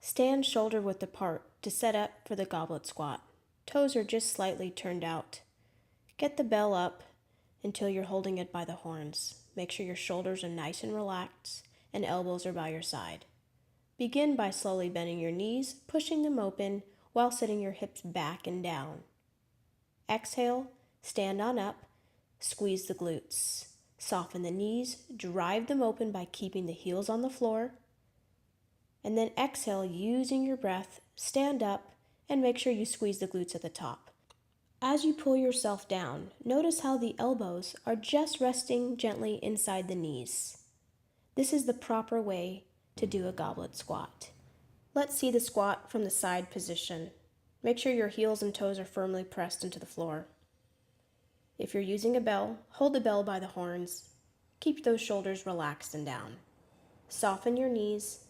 Stand shoulder width apart to set up for the goblet squat. Toes are just slightly turned out. Get the bell up until you're holding it by the horns. Make sure your shoulders are nice and relaxed and elbows are by your side. Begin by slowly bending your knees, pushing them open while sitting your hips back and down. Exhale, stand on up, squeeze the glutes. Soften the knees, drive them open by keeping the heels on the floor. And then exhale, using your breath, stand up and make sure you squeeze the glutes at the top. As you pull yourself down, notice how the elbows are just resting gently inside the knees. This is the proper way to do a goblet squat. Let's see the squat from the side position. Make sure your heels and toes are firmly pressed into the floor. If you're using a bell, hold the bell by the horns. Keep those shoulders relaxed and down. Soften your knees.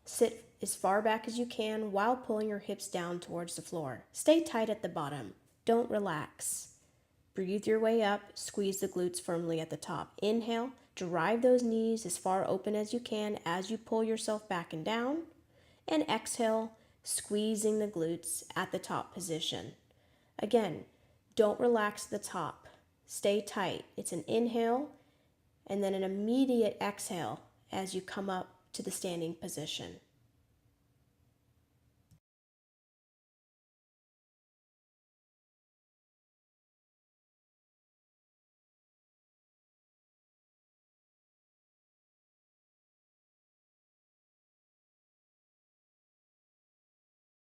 Sit as far back as you can while pulling your hips down towards the floor. Stay tight at the bottom. Don't relax. Breathe your way up. Squeeze the glutes firmly at the top. Inhale. Drive those knees as far open as you can as you pull yourself back and down. And exhale, squeezing the glutes at the top position. Again, don't relax the top. Stay tight. It's an inhale and then an immediate exhale as you come up to the standing position.